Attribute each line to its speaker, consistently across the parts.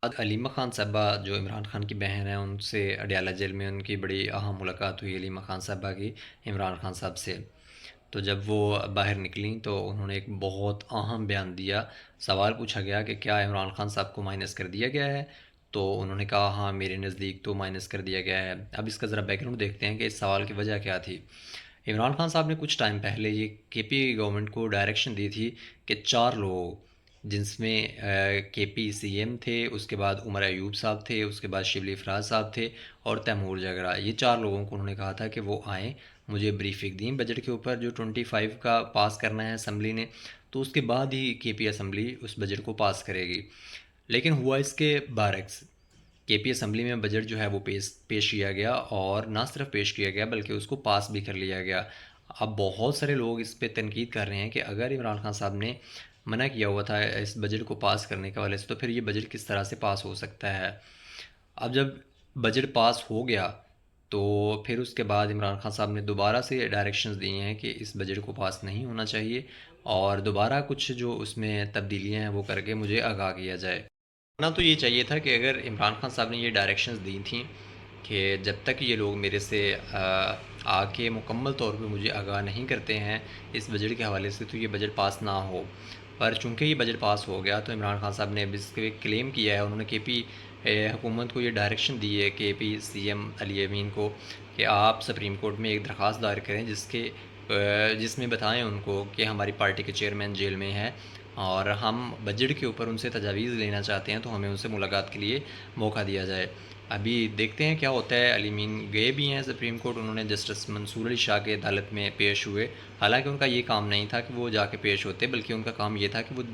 Speaker 1: बाद अलीमा ख़ान साहबा जो इमरान ख़ान की बहन है, उनसे अडयाला जेल में उनकी बड़ी अहम मुलाकात हुई अलीमा ख़ान साहबा की इमरान ख़ान साहब से। तो जब वो बाहर निकलीं तो उन्होंने एक बहुत अहम बयान दिया। सवाल पूछा गया कि क्या इमरान ख़ान साहब को माइनस कर दिया गया है? तो उन्होंने कहा हाँ, मेरे नज़दीक तो माइनस कर दिया गया है। अब इसका ज़रा बैकग्राउंड देखते हैं कि इस सवाल की वजह क्या थी। इमरान खान साहब ने कुछ टाइम पहले ये केपी गवर्नमेंट को डायरेक्शन दी थी कि 4 लोग, जिसमें केपी सीएम थे, उसके बाद उमर अयूब साहब थे, उसके बाद शिबली फराज साहब थे और तैमूर जगरा, ये 4 लोगों को उन्होंने कहा था कि वो आएँ, मुझे ब्रीफिंग दी बजट के ऊपर जो 25 का पास करना है असम्बली ने, तो उसके बाद ही केपी असम्बली उस बजट को पास करेगी। लेकिन हुआ इसके बरअक्स। केपी असम्बली में बजट जो है वो पेश पेश किया गया, और ना सिर्फ पेश किया गया बल्कि उसको पास भी कर लिया गया। अब बहुत सारे लोग इस पे तनकीद कर रहे हैं कि अगर इमरान खान साहब ने मना किया हुआ था इस बजट को पास करने के वाले से, तो फिर ये बजट किस तरह से पास हो सकता है। अब जब बजट पास हो गया तो फिर उसके बाद इमरान खान साहब ने दोबारा से डायरेक्शंस दिए हैं कि इस बजट को पास नहीं होना चाहिए, और दोबारा कुछ जो उसमें तब्दीलियां हैं वो करके मुझे आगाह किया जाए। ना तो ये चाहिए था कि अगर इमरान खान साहब ने ये डायरेक्शंस दी थी कि जब तक ये लोग मेरे से आके मुकम्मल तौर पे मुझे आगाह नहीं करते हैं इस बजट के हवाले से, तो ये बजट पास ना हो। पर चूंकि ये बजट पास हो गया तो इमरान खान साहब ने अब इस पे क्लेम किया है, उन्होंने केपी हुकूमत को ये डायरेक्शन दी है केपी सीएम अली अमीन को कि आप सुप्रीम कोर्ट में एक दरख्वास्त दायर करें जिसमें बताएं उनको कि हमारी पार्टी के चेयरमैन जेल में हैं और हम बजट के ऊपर उनसे तजावीज़ लेना चाहते हैं, तो हमें उनसे मुलाकात के लिए मौका दिया जाए। अभी देखते हैं क्या होता है। अली मीन गए भी हैं सुप्रीम कोर्ट, उन्होंने जस्टिस मंसूर अली शाह की अदालत में पेश हुए। हालांकि उनका ये काम नहीं था कि वो जाके पेश होते, बल्कि उनका काम ये था कि वो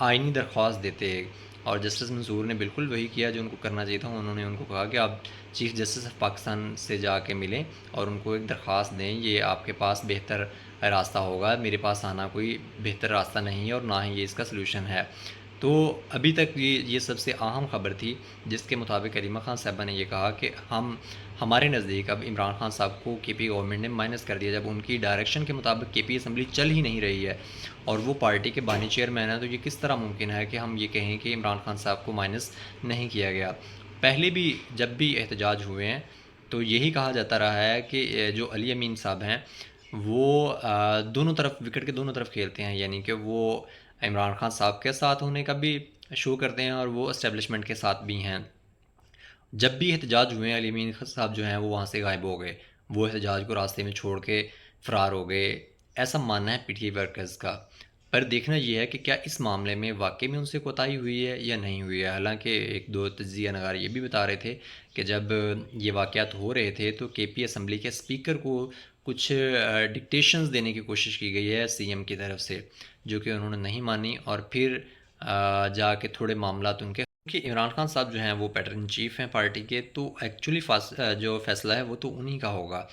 Speaker 1: आइनी दरख्वास्त देते। और जस्टिस मंसूर ने बिल्कुल वही किया जो उनको करना चाहिए था। उन्होंने उनको कहा कि आप चीफ़ जस्टिस ऑफ पाकिस्तान से जाके मिलें और उनको एक दरख्वास्त दें, ये आपके पास बेहतर रास्ता होगा, मेरे पास आना कोई बेहतर रास्ता नहीं है और ना ही ये इसका सलूशन है। तो अभी तक ये सबसे अहम ख़बर थी, जिसके मुताबिक करीमा खान साहबा ने ये कहा कि हमारे नज़दीक अब इमरान खान साहब को केपी गवर्नमेंट ने माइनस कर दिया। जब उनकी डायरेक्शन के मुताबिक केपी असम्बली चल ही नहीं रही है और वो पार्टी के बानी चेयरमैन है, तो ये किस तरह मुमकिन है कि हम ये कहें कि इमरान खान साहब को माइनस नहीं किया गया। पहले भी जब भी एहतजाज हुए हैं तो यही कहा जाता रहा है कि जो अली अमीन साहब हैं वो दोनों तरफ, विकेट के दोनों तरफ खेलते हैं, यानी कि वो इमरान खान साहब के साथ होने का भी शो करते हैं और वो इस्टेब्लिशमेंट के साथ भी हैं। जब भी एहतजाज हुए अली अमीन साहब जो हैं वो वहाँ से गायब हो गए, वो एहतजाज को रास्ते में छोड़ के फ़रार हो गए, ऐसा मानना है पीटीआई वर्कर्स का। पर देखना ये है कि क्या इस मामले में वाकई में उनसे कोताही हुई है या नहीं हुई है। हालांकि एक दो तज्ज़िया नगार ये भी बता रहे थे कि जब ये वाक़यात हो रहे थे तो केपी असम्बली के स्पीकर को कुछ डिक्टेशंस देने की कोशिश की गई है सीएम की तरफ से, जो कि उन्होंने नहीं मानी, और फिर जाके थोड़े मामलात उनके कि इमरान खान साहब जो हैं वो पैटर इन चीफ़ हैं पार्टी के, तो एक्चुअली जो फैसला है वो तो उन्हीं का होगा।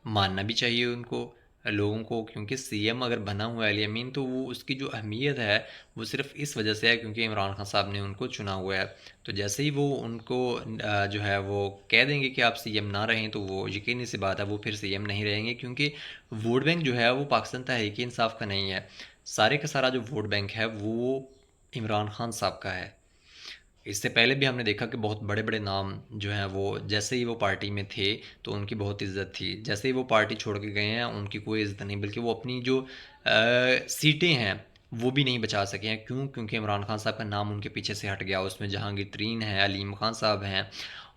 Speaker 1: मानना भी चाहिए उनको, लोगों को, क्योंकि सीएम अगर बना हुआ है अली अमीन, तो वो उसकी जो अहमियत है वो सिर्फ इस वजह से है क्योंकि इमरान खान साहब ने उनको चुना हुआ है। तो जैसे ही वो उनको जो है वो कह देंगे कि आप सीएम ना रहें, तो वो यकीनी सी बात है वो फिर सीएम नहीं रहेंगे, क्योंकि वोट बैंक जो है वो पाकिस्तान तहरीक इंसाफ का नहीं है। सारे का सारा जो वोट बैंक है वो इमरान खान साहब का है। इससे पहले भी हमने देखा कि बहुत बड़े बड़े नाम जो हैं वो जैसे ही वो पार्टी में थे तो उनकी बहुत इज्जत थी, जैसे ही वो पार्टी छोड़ के गए हैं उनकी कोई इज्जत नहीं, बल्कि वो अपनी जो सीटें हैं वो भी नहीं बचा सके हैं। क्यों? क्योंकि इमरान खान साहब का नाम उनके पीछे से हट गया। उसमें जहांगीर तरीन है, अलीम खान साहब हैं,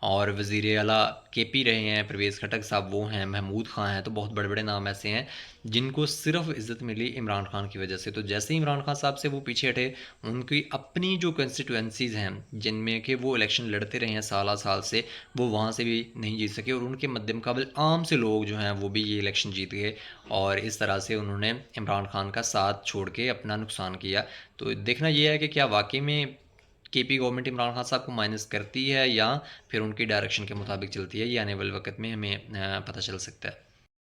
Speaker 1: और वज़ीर आला केपी रहे हैं, परवेज़ खटक साहब वो हैं, महमूद खां हैं, तो बहुत बड़े बड़े नाम ऐसे हैं जिनको सिर्फ इज़्ज़त मिली इमरान खान की वजह से। तो जैसे ही इमरान खान साहब से वो पीछे हटे, उनकी अपनी जो कंस्टिट्यूंसीज़ हैं जिनमें कि वो इलेक्शन लड़ते रहे हैं साल साल से, वो वहाँ से भी नहीं जीत सके, और उनके मद्दे मुकाबले आम से लोग जो हैं वो भी ये इलेक्शन जीत गए, और इस तरह से उन्होंने इमरान खान का साथ छोड़ के अपना नुकसान किया। तो देखना ये है कि क्या वाकई में केपी गवर्नमेंट इमरान खान साहब को माइनस करती है या फिर उनकी डायरेक्शन के मुताबिक चलती है। ये आने वाले वक्त में हमें पता चल सकता है।